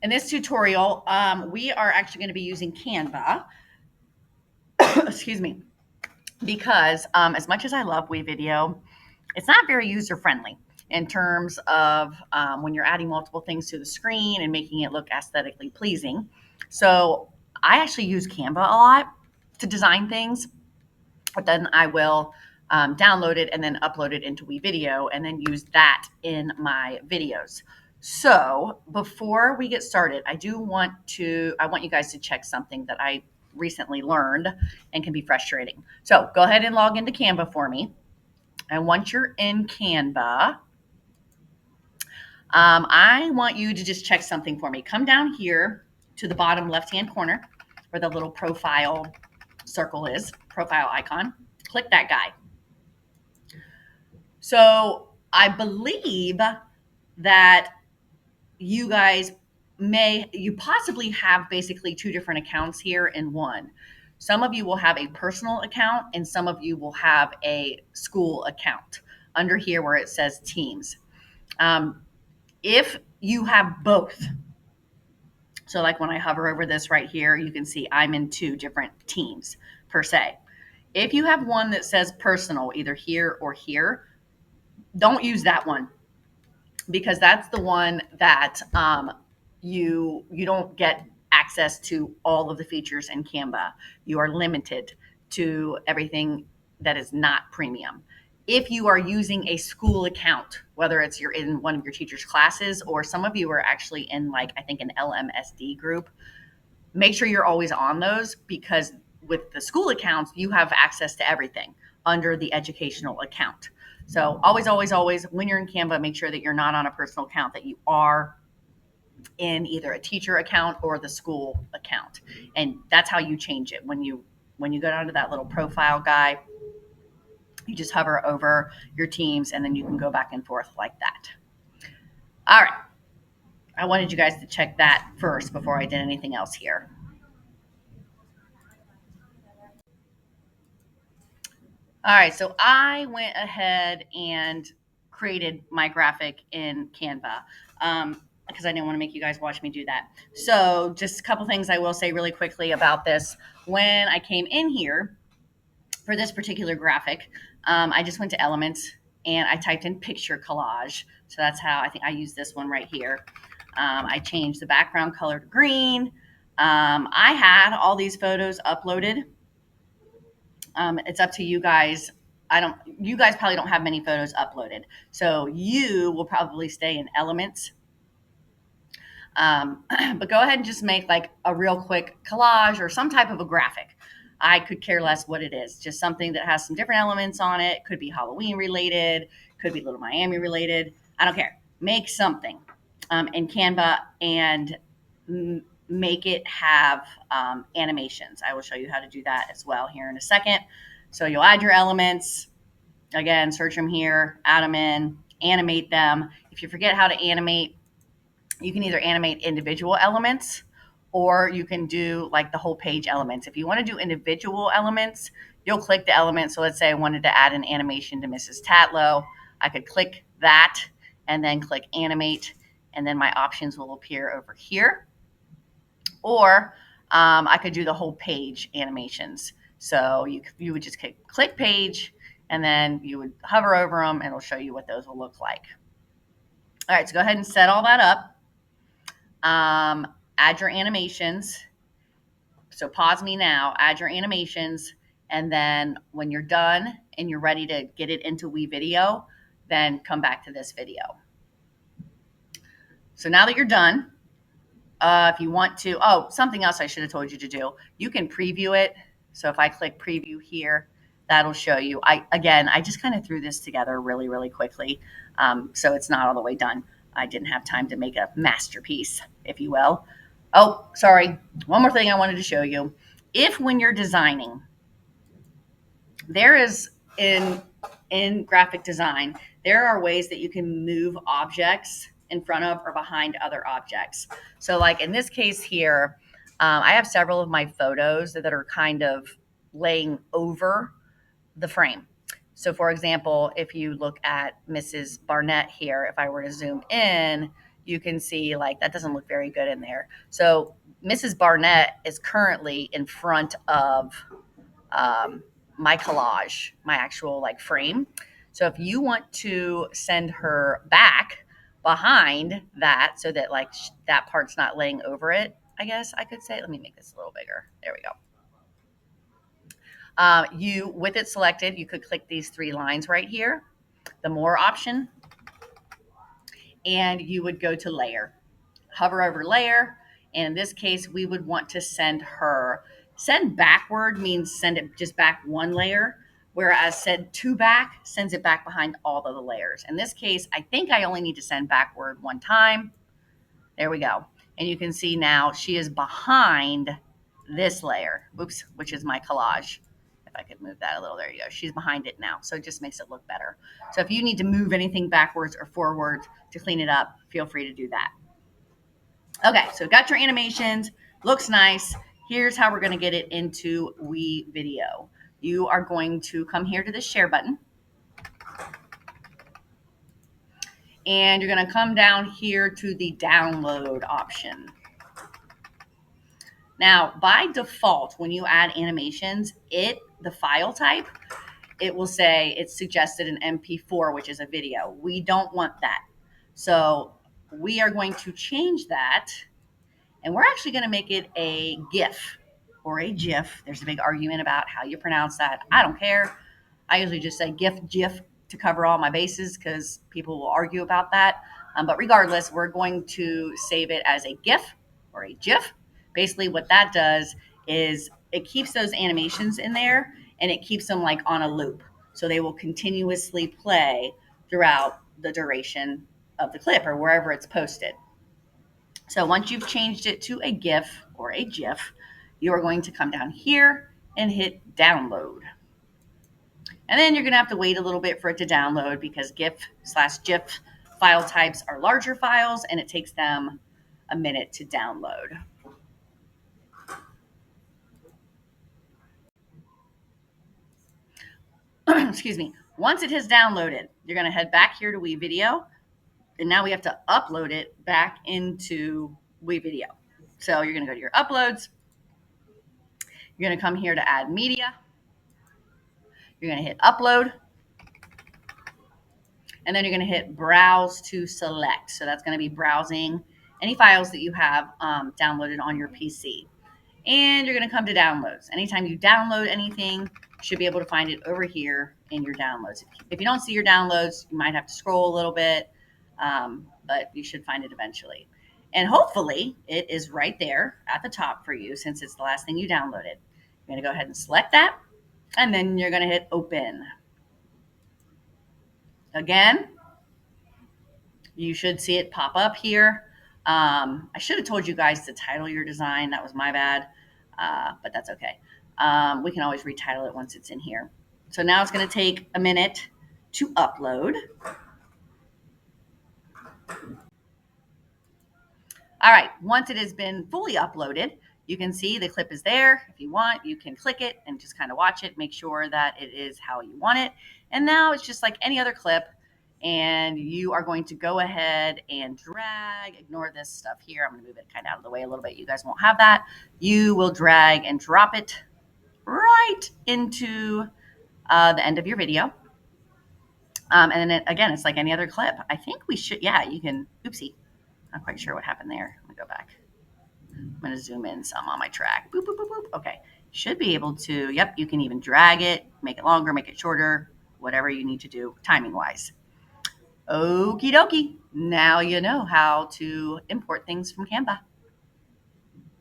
In this tutorial, we are actually going to be using Canva, excuse me, because as much as I love WeVideo, it's not very user friendly in terms of when you're adding multiple things to the screen and making it look aesthetically pleasing. So I actually use Canva a lot to design things, but then I will download it and then upload it into WeVideo and then use that in my videos. So before we get started, I want you guys to check something that I recently learned and can be frustrating. So go ahead and log into Canva for me. And once you're in Canva, I want you to just check something for me. Come down here to the bottom left-hand corner where the little profile circle is, profile icon. Click that guy. So I believe that you possibly have basically two different accounts here in one. Some of you will have a personal account and some of you will have a school account under here where it says teams. If you have both, so like when I hover over this right here, you can see I'm in two different teams per se. If you have one that says personal, either here or here, don't use that one because that's the one that you don't get access to all of the features in Canva. You are limited to everything that is not premium. If you are using a school account, whether it's you're in one of your teacher's classes or some of you are actually in like I think an LMSD group, make sure you're always on those because with the school accounts, you have access to everything under the educational account. So always, always, always, when you're in Canva, make sure that you're not on a personal account, that you are in either a teacher account or the school account. And that's how you change it. When you go down to that little profile guy, you just hover over your teams and then you can go back and forth like that. All right. I wanted you guys to check that first before I did anything else here. All right, so I went ahead and created my graphic in Canva because I didn't want to make you guys watch me do that. So just a couple things I will say really quickly about this. When I came in here for this particular graphic, I just went to Elements and I typed in Picture Collage. So that's how I think I use this one right here. I changed the background color to green. I had all these photos uploaded. It's up to you guys. You guys probably don't have many photos uploaded. So you will probably stay in Elements. But go ahead and just make like a real quick collage or some type of a graphic. I could care less what it is, just something that has some different elements on it. Could be Halloween related, could be Little Miami related. I don't care. Make something in Canva and make it have animations. I will show you how to do that as well here in a second. So you'll add your elements. Again, search them here, add them in, animate them. If you forget how to animate, you can either animate individual elements or you can do like the whole page elements. If you want to do individual elements, you'll click the element. So let's say I wanted to add an animation to Mrs. Tatlow. I could click that and then click animate, and then my options will appear over here. Or I could do the whole page animations. So you would just click page, and then you would hover over them, and it'll show you what those will look like. All right, so go ahead and set all that up. Add your animations. So pause me now, add your animations, and then when you're done and you're ready to get it into WeVideo, then come back to this video. So now that you're done, if you want to, something else I should have told you to do, you can preview it. So if I click preview here, that'll show you. I just kind of threw this together really, really quickly. So it's not all the way done. I didn't have time to make a masterpiece, if you will. Oh, sorry. One more thing I wanted to show you. If when you're designing, there is in graphic design, there are ways that you can move objects in front of or behind other objects. So like in this case here, I have several of my photos that are kind of laying over the frame. So for example, if you look at Mrs. Barnett here, if I were to zoom in, you can see like that doesn't look very good in there. So Mrs. Barnett is currently in front of um, my collage, my actual like frame. So if you want to send her back behind that so that like that part's not laying over it, I guess I could say, let me make this a little bigger. There we go. You, with it selected, you could click these three lines right here, the more option, and you would go to layer, hover over layer. And in this case, we would want to send backward means send it just back one layer, whereas send to back sends it back behind all of the layers. In this case, I think I only need to send backward one time. There we go. And you can see now she is behind this layer, oops, which is my collage. If I could move that a little, there you go. She's behind it now. So it just makes it look better. So if you need to move anything backwards or forwards to clean it up, feel free to do that. Okay, so got your animations, looks nice. Here's how we're gonna get it into WeVideo. You are going to come here to the share button. And you're gonna come down here to the download option. Now, by default, when you add animations, the file type, it will say it's suggested an MP4, which is a video. We don't want that. So we are going to change that, and we're actually going to make it a GIF or a GIF. There's a big argument about how you pronounce that. I don't care. I usually just say GIF to cover all my bases because people will argue about that. But regardless, we're going to save it as a GIF or a GIF. Basically, what that does is it keeps those animations in there and it keeps them like on a loop. So they will continuously play throughout the duration of the clip or wherever it's posted. So once you've changed it to a GIF or a GIF, you are going to come down here and hit download. And then you're going to have to wait a little bit for it to download because GIF/GIF file types are larger files and it takes them a minute to download. Excuse me. Once it has downloaded, you're going to head back here to WeVideo, and now we have to upload it back into WeVideo. So you're going to go to your uploads. You're going to come here to add media. You're going to hit upload. And then you're going to hit browse to select. So that's going to be browsing any files that you have downloaded on your PC. And you're going to come to downloads. Anytime you download anything, you should be able to find it over here in your downloads. If you don't see your downloads, you might have to scroll a little bit, but you should find it eventually. And hopefully it is right there at the top for you since it's the last thing you downloaded. You're going to go ahead and select that, and then you're going to hit open. Again, you should see it pop up here. I should have told you guys to title your design. That was my bad, but that's okay. We can always retitle it once it's in here. So now it's going to take a minute to upload. All right, once it has been fully uploaded, you can see the clip is there. If you want, you can click it and just kind of watch it, make sure that it is how you want it. And now it's just like any other clip. And you are going to go ahead and drag, ignore this stuff here. I'm going to move it kind of out of the way a little bit. You guys won't have that. You will drag and drop it right into the end of your video. And then again, it's like any other clip. I think we should, yeah, you can, oopsie. Not quite sure what happened there. Let me go back. I'm going to zoom in some on my track. Boop, boop, boop, boop. Okay. Should be able to, yep, you can even drag it, make it longer, make it shorter, whatever you need to do timing wise. Okie dokie. Now you know how to import things from Canva.